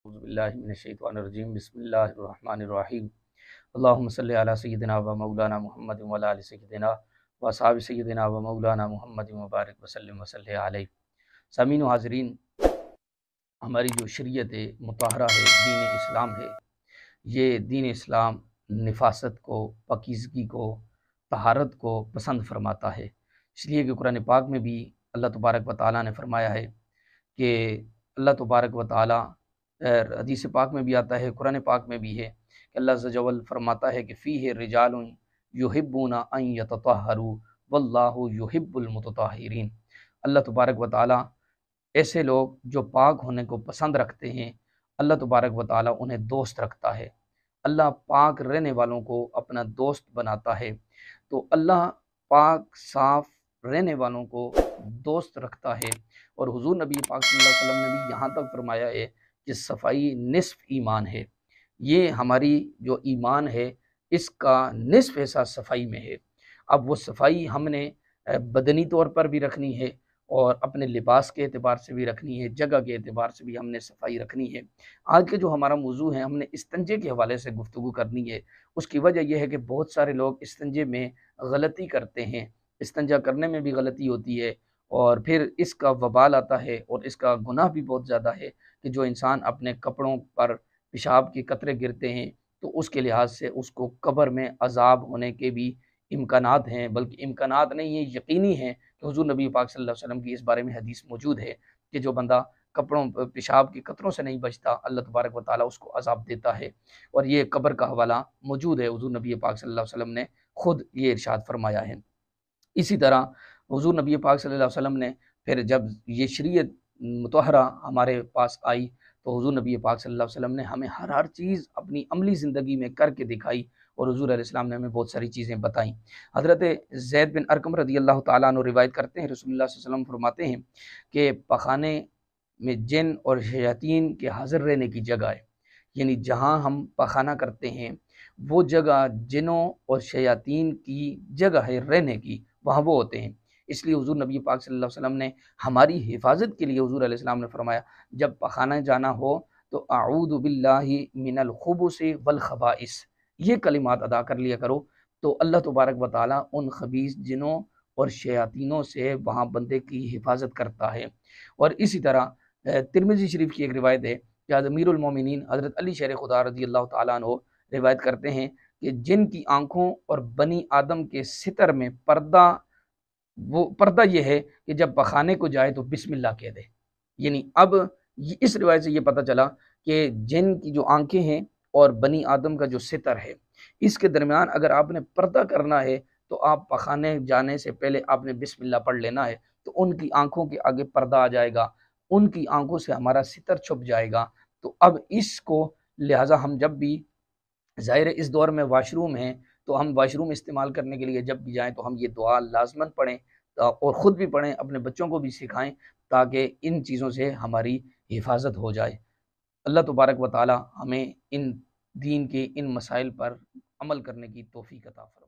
اعوذ باللہ من الشیطان الرجیم بسم اللہ الرحمن الرحیم اللہم صلی علی سیدنا و مولانا محمد و علی آل سیدنا و اصحاب سیدنا و مولانا محمد مبارک وسلم وصلی علیہ۔ سامعین و حاضرین، ہماری جو شریعت مطہرہ ہے، دین اسلام ہے، یہ دین اسلام نفاست کو، پاکیزگی کو، طہارت کو پسند فرماتا ہے۔ اس لیے کہ قرآن پاک میں بھی اللہ تبارک و تعالیٰ نے فرمایا ہے کہ اللہ تبارک و تعالیٰ، حدیث پاک میں بھی آتا ہے، قرآن پاک میں بھی ہے کہ اللہ عز و جل فرماتا ہے کہ فیہ رجال یحبون ان یتطہروا واللہ یحب المتطہرین۔ اللہ تبارک و تعالیٰ ایسے لوگ جو پاک ہونے کو پسند رکھتے ہیں، اللہ تبارک و تعالیٰ انہیں دوست رکھتا ہے۔ اللہ پاک رہنے والوں کو اپنا دوست بناتا ہے، تو اللہ پاک صاف رہنے والوں کو دوست رکھتا ہے۔ اور حضور نبی پاک صلی اللہ علیہ وسلم نے بھی یہاں تک فرمایا ہے کہ صفائی نصف ایمان ہے۔ یہ ہماری جو ایمان ہے، اس کا نصف حصہ صفائی میں ہے۔ اب وہ صفائی ہم نے بدنی طور پر بھی رکھنی ہے، اور اپنے لباس کے اعتبار سے بھی رکھنی ہے، جگہ کے اعتبار سے بھی ہم نے صفائی رکھنی ہے۔ آج کے جو ہمارا موضوع ہے، ہم نے استنجے کے حوالے سے گفتگو کرنی ہے۔ اس کی وجہ یہ ہے کہ بہت سارے لوگ استنجے میں غلطی کرتے ہیں، استنجا کرنے میں بھی غلطی ہوتی ہے، اور پھر اس کا وبال آتا ہے، اور اس کا گناہ بھی بہت زیادہ ہے کہ جو انسان اپنے کپڑوں پر پیشاب کے قطرے گرتے ہیں تو اس کے لحاظ سے اس کو قبر میں عذاب ہونے کے بھی امکانات ہیں، بلکہ امکانات نہیں ہیں، یقینی ہیں کہ حضور نبی پاک صلی اللہ علیہ وسلم کی اس بارے میں حدیث موجود ہے کہ جو بندہ کپڑوں پیشاب کے قطروں سے نہیں بچتا، اللہ تبارک و تعالیٰ اس کو عذاب دیتا ہے۔ اور یہ قبر کا حوالہ موجود ہے، حضور نبی پاک صلی اللہ علیہ وسلم نے خود یہ ارشاد فرمایا ہے۔ اسی طرح حضور نبی پاک صلی اللہ علیہ وسلم نے پھر جب یہ شریعت مطہرہ ہمارے پاس آئی تو حضور نبی پاک صلی اللہ علیہ وسلم نے ہمیں ہر چیز اپنی عملی زندگی میں کر کے دکھائی، اور حضور علیہ السلام نے ہمیں بہت ساری چیزیں بتائیں۔ حضرت زید بن ارقم رضی اللہ تعالیٰ عنہ روایت کرتے ہیں، رسول اللہ صلی اللہ علیہ وسلم فرماتے ہیں کہ پخانے میں جن اور شیاطین کے حاضر رہنے کی جگہ ہے، یعنی جہاں ہم پخانہ کرتے ہیں وہ جگہ جنوں اور شیاطین کی جگہ ہے رہنے کی، وہاں وہ ہوتے ہیں۔ اس لیے حضور نبی پاک صلی اللہ علیہ وسلم نے ہماری حفاظت کے لیے، حضور علیہ السلام نے فرمایا جب پخانہ جانا ہو تو اعوذ باللہ من الخبث والخبائث، یہ کلمات ادا کر لیا کرو، تو اللہ تبارک و تعالیٰ ان خبیث جنوں اور شیاطینوں سے وہاں بندے کی حفاظت کرتا ہے۔ اور اسی طرح ترمذی شریف کی ایک روایت ہے کہ امیر المومنین حضرت علی شیر خدا رضی اللہ تعالیٰ عنہ روایت کرتے ہیں کہ جن کی آنکھوں اور بنی آدم کے ستر میں پردہ یہ ہے کہ جب پخانے کو جائے تو بسم اللہ کہہ دے۔ یعنی اب اس روایت سے یہ پتہ چلا کہ جن کی جو آنکھیں ہیں اور بنی آدم کا جو ستر ہے، اس کے درمیان اگر آپ نے پردہ کرنا ہے تو آپ پخانے جانے سے پہلے آپ نے بسم اللہ پڑھ لینا ہے، تو ان کی آنکھوں کے آگے پردہ آ جائے گا، ان کی آنکھوں سے ہمارا ستر چھپ جائے گا۔ تو اب اس کو لہٰذا ہم جب بھی، ظاہر ہے اس دور میں واش روم ہیں تو ہم واش روم استعمال کرنے کے لیے جب بھی جائیں تو ہم یہ دعا لازماً پڑھیں، اور خود بھی پڑھیں، اپنے بچوں کو بھی سکھائیں، تاکہ ان چیزوں سے ہماری حفاظت ہو جائے۔ اللہ تبارک و تعالی ہمیں ان دین کے ان مسائل پر عمل کرنے کی توفیق عطا فرمائے۔